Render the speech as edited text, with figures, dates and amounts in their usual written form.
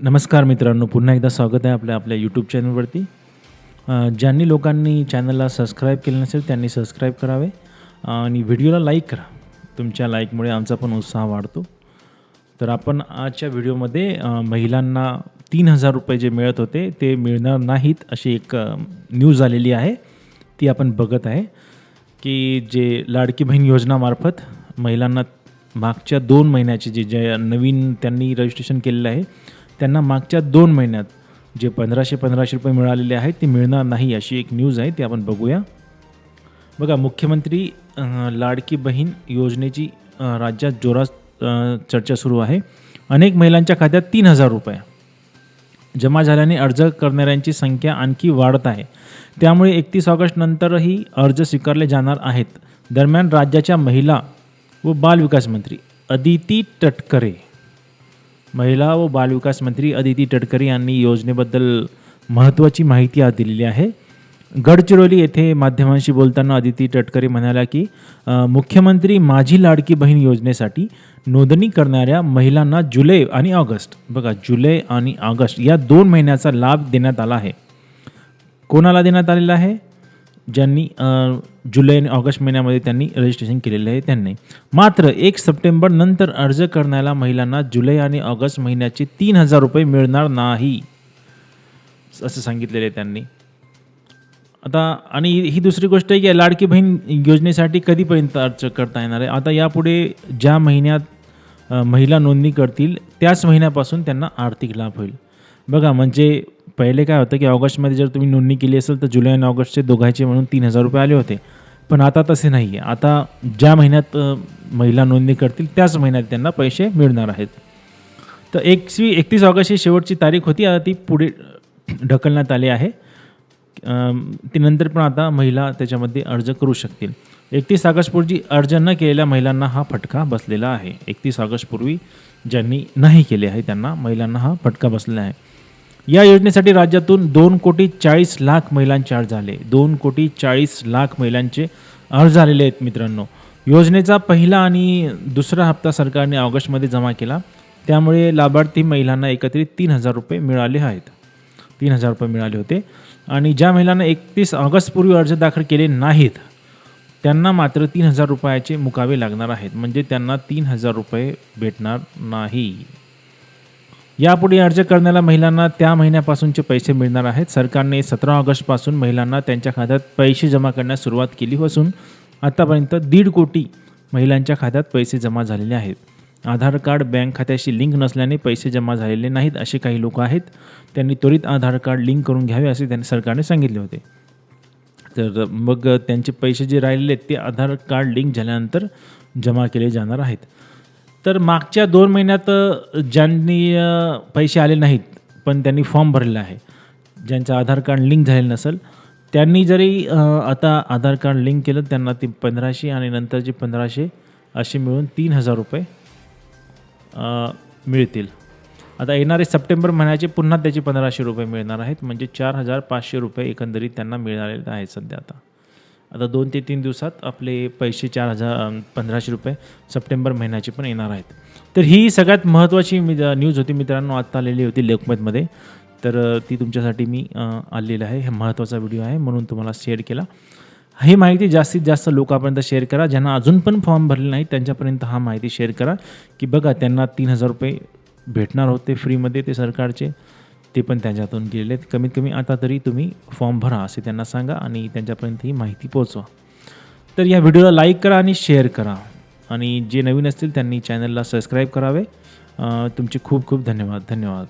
नमस्कार मित्रांनो, पुन्हा एकदा स्वागत आहे आपल्या यूट्यूब चॅनलवरती. ज्यांनी लोकांनी चॅनलला सबस्क्राईब केलं नसेल त्यांनी सबस्क्राईब करावे आणि व्हिडिओला लाईक करा. तुमच्या लाईकमुळे आमचा पण उत्साह वाढतो. तर आपण आजच्या व्हिडिओमध्ये महिलांना 3,000 रुपये जे मिळत होते ते मिळणार नाहीत अशी एक न्यूज आलेली आहे. ती आपण बघत आहे की जे लाडकी बहीण योजनामार्फत महिलांना मागच्या 2 महिन्याचे जे नवीन त्यांनी रजिस्ट्रेशन केलेलं आहे त्यांना मागच्या 2 महिन्यात जे 1500 रुपये मिळालेले आहेत ते मिळणार नाही अशी एक न्यूज आहे. ती आपण बघूया. बघा, मुख्यमंत्री लाडकी बहीण योजनेची राज्यात जोरात चर्चा सुरू आहे. अनेक महिलांच्या खात्यात 3,000 रुपये जमा झाल्याने अर्ज करणाऱ्यांची संख्या आणखी वाढत आहे. त्यामुळे 31 ऑगस्ट नंतरही अर्ज स्वीकारले जाणार आहेत. दरम्यान राज्याच्या महिला व बालविकास मंत्री अदिती तटकरे महिला व बालविकास मंत्री अदिती तटकरे यांनी योजनेबद्दल महत्त्वाची माहिती आज दिलेली आहे. गडचिरोली येथे माध्यमांशी बोलताना अदिती तटकरे म्हणाल्या की मुख्यमंत्री माझी लाडकी बहीण योजनेसाठी नोंदणी करणाऱ्या महिलांना जुलै आणि ऑगस्ट, बघा जुलै आणि ऑगस्ट या 2 महिन्याचा लाभ देण्यात आला आहे. कोणाला देण्यात आलेला आहे? ज्यांनी जुलै आणि ऑगस्ट महिन्यामध्ये त्यांनी रजिस्ट्रेशन केलेलं आहे त्यांनी. मात्र 1 सप्टेंबर नंतर अर्ज करणाऱ्या महिलांना जुलै आणि ऑगस्ट महिन्याचे 3,000 रुपये मिळणार नाही असं सांगितलेलं आहे त्यांनी. आता आणि ही दुसरी गोष्ट आहे की लाडकी बहीण योजनेसाठी कधीपर्यंत अर्ज करता येणार आहे. आता यापुढे ज्या महिन्यात महिला नोंदणी करतील त्याच महिन्यापासून त्यांना आर्थिक लाभ होईल. बघा, म्हणजे पहिले काय होतं की ऑगस्टमध्ये जर तुम्ही नोंदणी केली असेल तर जुलै आणि ऑगस्टचे दोघांचे म्हणून 3,000 रुपये आले होते. पण आता तसे नाही आहे. आता ज्या महिन्यात महिला नोंदणी करतील त्याच महिन्यात त्यांना पैसे मिळणार आहेत. तर 31 ऑगस्ट ही शेवटची तारीख होती. आता ती पुढे ढकलण्यात आली आहे. ती नंतर पण आता महिला त्याच्यामध्ये अर्ज करू शकतील. 31 ऑगस्टपूर्वी अर्ज न केलेल्या महिलांना हा फटका बसलेला आहे. 31 ऑगस्टपूर्वी ज्यांनी नाही केले आहे त्यांना महिलांना हा फटका बसलेला आहे. या योजनेसाठी राज्यातून 2,40,00,000 महिलांचे अर्ज झाले. 2,40,00,000 महिलांचे अर्ज झालेले आहेत मित्रांनो. योजनेचा पहिला आणि दुसरा हप्ता सरकारने ऑगस्टमध्ये जमा केला. त्यामुळे लाभार्थी महिलांना एकत्रित 3,000 रुपये मिळाले आहेत. 3,000 रुपये मिळाले होते. आणि ज्या महिलांना 31 ऑगस्टपूर्वी अर्ज दाखल केले नाहीत त्यांना मात्र 3,000 रुपयाचे मुकावे लागणार आहेत. म्हणजे त्यांना 3,000 रुपये भेटणार नाही. यापुढे अर्ज करणाऱ्या महिलांना त्या महिन्यापासूनचे पैसे मिळणार आहेत. सरकारने 17 ऑगस्टपासून महिलांना त्यांच्या खात्यात पैसे जमा करण्यास सुरुवात केली असून आतापर्यंत 1.5 कोटी महिलांच्या खात्यात पैसे जमा झालेले आहेत. आधार कार्ड बँक खात्याशी लिंक नसल्याने पैसे जमा झालेले नाहीत असे काही लोक आहेत. त्यांनी त्वरित आधार कार्ड लिंक करून घ्यावे असे त्यांनी सरकारने सांगितले होते. तर मग त्यांचे पैसे जे राहिलेले आहेत ते आधार कार्ड लिंक झाल्यानंतर जमा केले जाणार आहेत. तर मागच्या 2 महिन्यात ज्यांनी पैसे आले नाहीत पण त्यांनी फॉर्म भरलेला आहे, ज्यांचं आधार कार्ड लिंक झालेलं नसेल त्यांनी जरी आता आधार कार्ड लिंक केलं त्यांना ते 1,500 आणि नंतरचे 1,500 असे मिळून 3,000 रुपये मिळतील. आता येणारे सप्टेंबर महिन्याचे पुन्हा त्याचे 1,500 रुपये मिळणार आहेत. म्हणजे 4,500 रुपये एकंदरीत त्यांना मिळालेले आहेत सध्या. आता 2 ते 3 दिवसात आपले पैसे 1,500 रुपये सप्टेंबर महिन्याचे पण येणार आहेत. तर ही सगळ्यात महत्त्वाची न्यूज होती मित्रांनो, आत्ता आलेली होती लोकमतमध्ये. तर ती तुमच्यासाठी मी आलेलं आहे. हे महत्त्वाचा व्हिडिओ आहे म्हणून तुम्हाला शेअर केला. ही माहिती जास्तीत जास्त लोकांपर्यंत शेअर करा. ज्यांना अजून पण फॉर्म भरले नाही त्यांच्यापर्यंत हा माहिती शेअर करा की बघा त्यांना 3,000 रुपये भेटणार होते फ्रीमध्ये ते सरकारचे, ते पण त्यांच्यातून गेलेले आहेत. कमीत कमी आता तरी तुम्ही फॉर्म भरा असे त्यांना सांगा आणि त्यांच्यापर्यंत ही माहिती पोहोचवा. तर या व्हिडिओला लाईक करा आणि शेअर करा आणि जे नवीन असतील त्यांनी चॅनलला सबस्क्राईब करावे. तुमचे खूप खूप धन्यवाद.